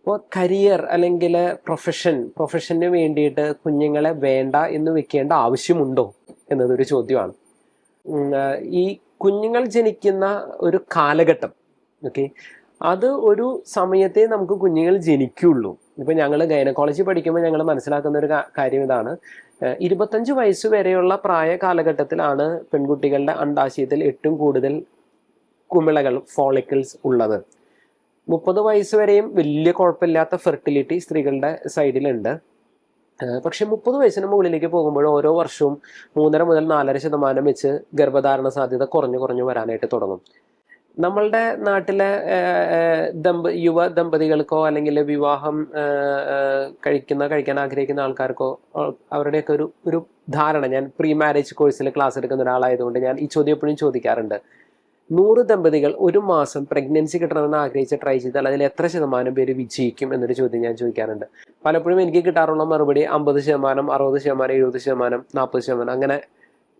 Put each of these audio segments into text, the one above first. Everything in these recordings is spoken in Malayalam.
അപ്പോൾ കരിയർ അല്ലെങ്കിൽ പ്രൊഫഷന് വേണ്ടിയിട്ട് കുഞ്ഞുങ്ങളെ വേണ്ട എന്ന് വെക്കേണ്ട ആവശ്യമുണ്ടോ എന്നതൊരു ചോദ്യമാണ്. ഈ കുഞ്ഞുങ്ങൾ ജനിക്കുന്ന ഒരു കാലഘട്ടം, ഓക്കെ, അത് ഒരു സമയത്തെ നമുക്ക് കുഞ്ഞുങ്ങൾ ജനിക്കുള്ളൂ. ഇപ്പം ഞങ്ങൾ ഗൈനക്കോളജി പഠിക്കുമ്പോൾ ഞങ്ങൾ മനസ്സിലാക്കുന്ന ഒരു കാര്യം ഇതാണ്. 25 വയസ്സ് വരെയുള്ള പ്രായ കാലഘട്ടത്തിലാണ് പെൺകുട്ടികളുടെ അണ്ഡാശയത്തിൽ ഏറ്റവും കൂടുതൽ കുമിളകൾ, ഫോളിക്കിൾസ് ഉള്ളത്. 30 വയസ്സ് വരെയും വലിയ കുഴപ്പമില്ലാത്ത ഫെർട്ടിലിറ്റി സ്ത്രീകളുടെ സൈഡിലുണ്ട്. പക്ഷെ 30 വയസ്സിന് മുകളിലേക്ക് പോകുമ്പോൾ ഓരോ വർഷവും 3.5 മുതൽ 4.5% വെച്ച് ഗർഭധാരണ സാധ്യത കുറഞ്ഞു വരാനായിട്ട് തുടങ്ങും. നമ്മളുടെ നാട്ടിലെ യുവ ദമ്പതികൾക്കോ അല്ലെങ്കിൽ വിവാഹം കഴിക്കാൻ ആഗ്രഹിക്കുന്ന ആൾക്കാർക്കോ അവരുടെയൊക്കെ ഒരു ധാരണ, ഞാൻ പ്രീ മാരേജ് കോഴ്സിൽ ക്ലാസ് എടുക്കുന്ന ഒരാളായതുകൊണ്ട് ഞാൻ ഈ ചോദ്യം എപ്പോഴും ചോദിക്കാറുണ്ട്. 100 ദമ്പതികൾ ഒരു മാസം പ്രഗ്നൻസി കിട്ടണമെന്ന് ആഗ്രഹിച്ച് ട്രൈ ചെയ്താൽ അതിൽ എത്ര ശതമാനം പേര് വിജയിക്കും എന്നൊരു ചോദ്യം ഞാൻ ചോദിക്കാറുണ്ട്. പലപ്പോഴും എനിക്ക് കിട്ടാറുള്ള മറുപടി 50%, 60%, 70%, 40%, അങ്ങനെ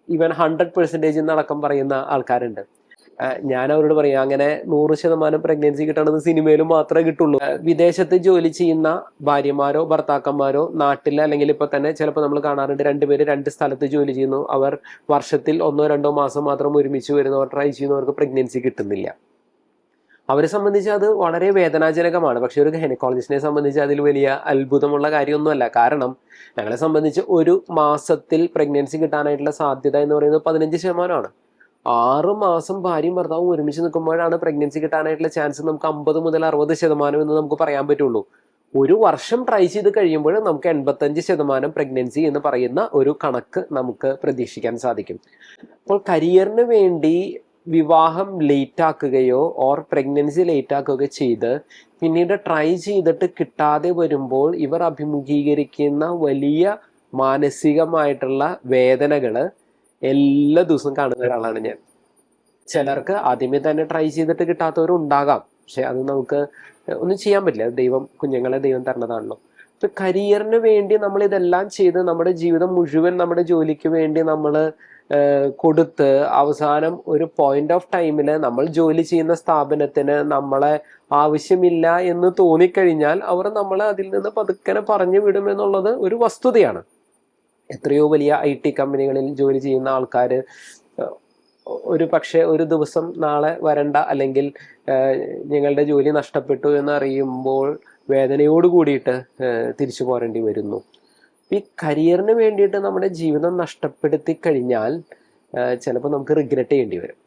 ഈവൻ 100% എന്നടക്കം പറയുന്ന ആൾക്കാരുണ്ട്. ഞാൻ അവരോട് പറയും, അങ്ങനെ 100% പ്രഗ്നൻസി കിട്ടണത് സിനിമയിലും മാത്രമേ കിട്ടുള്ളൂ. വിദേശത്ത് ജോലി ചെയ്യുന്ന ഭാര്യമാരോ ഭർത്താക്കന്മാരോ നാട്ടിൽ, അല്ലെങ്കിൽ ഇപ്പൊ തന്നെ ചിലപ്പോൾ നമ്മൾ കാണാറുണ്ട്, 2 പേര് 2 സ്ഥലത്ത് ജോലി ചെയ്യുന്നു, അവർ വർഷത്തിൽ 1-2 മാസം മാത്രം ഒരുമിച്ച് വരുന്നവർ, ട്രൈ ചെയ്യുന്നവർക്ക് പ്രഗ്നൻസി കിട്ടുന്നില്ല. അവരെ സംബന്ധിച്ച് അത് വളരെ വേദനാജനകമാണ്. പക്ഷെ ഒരു ഗൈനക്കോളജിസ്റ്റിനെ സംബന്ധിച്ച് അതിൽ വലിയ അത്ഭുതമുള്ള കാര്യമൊന്നുമല്ല. കാരണം ഞങ്ങളെ സംബന്ധിച്ച് ഒരു മാസത്തിൽ പ്രഗ്നൻസി കിട്ടാനായിട്ടുള്ള സാധ്യത എന്ന് പറയുന്നത് 15%. 6 മാസം ഭാര്യയും ഭർത്താവും ഒരുമിച്ച് നിൽക്കുമ്പോഴാണ് പ്രഗ്നൻസി കിട്ടാനായിട്ടുള്ള ചാൻസ് നമുക്ക് 50 മുതൽ 60% എന്ന് നമുക്ക് പറയാൻ പറ്റുള്ളൂ. ഒരു വർഷം ട്രൈ ചെയ്ത് കഴിയുമ്പോൾ നമുക്ക് 85% പ്രഗ്നൻസി എന്ന് പറയുന്ന ഒരു കണക്ക് നമുക്ക് പ്രതീക്ഷിക്കാൻ സാധിക്കും. അപ്പോൾ കരിയറിന് വേണ്ടി വിവാഹം ലേറ്റ് ആക്കുകയോ ഓർ പ്രഗ്നൻസി ലേറ്റ് ആക്കുകയോ ചെയ്ത് പിന്നീട് ട്രൈ ചെയ്തിട്ട് കിട്ടാതെ വരുമ്പോൾ ഇവർ അഭിമുഖീകരിക്കുന്ന വലിയ മാനസികമായിട്ടുള്ള വേദനകള് എല്ലാ ദിവസവും കാണുന്ന ഒരാളാണ് ഞാൻ. ചിലർക്ക് ആദ്യമേ തന്നെ ട്രൈ ചെയ്തിട്ട് കിട്ടാത്തവരുണ്ടാകാം. പക്ഷെ അത് നമുക്ക് ഒന്നും ചെയ്യാൻ പറ്റില്ല. കുഞ്ഞുങ്ങളെ ദൈവം തരണതാണല്ലോ. ഇപ്പൊ കരിയറിന് വേണ്ടി നമ്മൾ ഇതെല്ലാം ചെയ്ത് നമ്മുടെ ജീവിതം മുഴുവൻ നമ്മുടെ ജോലിക്ക് വേണ്ടി നമ്മൾ കൊടുത്ത് അവസാനം ഒരു പോയിന്റ് ഓഫ് ടൈമില് നമ്മൾ ജോലി ചെയ്യുന്ന സ്ഥാപനത്തിന് നമ്മളെ ആവശ്യമില്ല എന്ന് തോന്നിക്കഴിഞ്ഞാൽ അവർ നമ്മളെ അതിൽ നിന്ന് പതുക്കനെ പറഞ്ഞു വിടുമെന്നുള്ളത് ഒരു വസ്തുതയാണ്. എത്രയോ വലിയ IT കമ്പനികളിൽ ജോലി ചെയ്യുന്ന ആൾക്കാർ ഒരു പക്ഷേ ഒരു ദിവസം നാളെ വരണ്ട, അല്ലെങ്കിൽ ഞങ്ങളുടെ ജോലി നഷ്ടപ്പെട്ടു എന്ന് അറിയുമ്പോൾ വേദനയോട് കൂടിയിട്ട് തിരിച്ചു പോരേണ്ടി വരുന്നു. ഈ കരിയറിന് വേണ്ടിയിട്ട് നമ്മുടെ ജീവിതം നഷ്ടപ്പെടുത്തി കഴിഞ്ഞാൽ ചിലപ്പോൾ നമുക്ക് റിഗ്രറ്റ് ചെയ്യേണ്ടി വരും.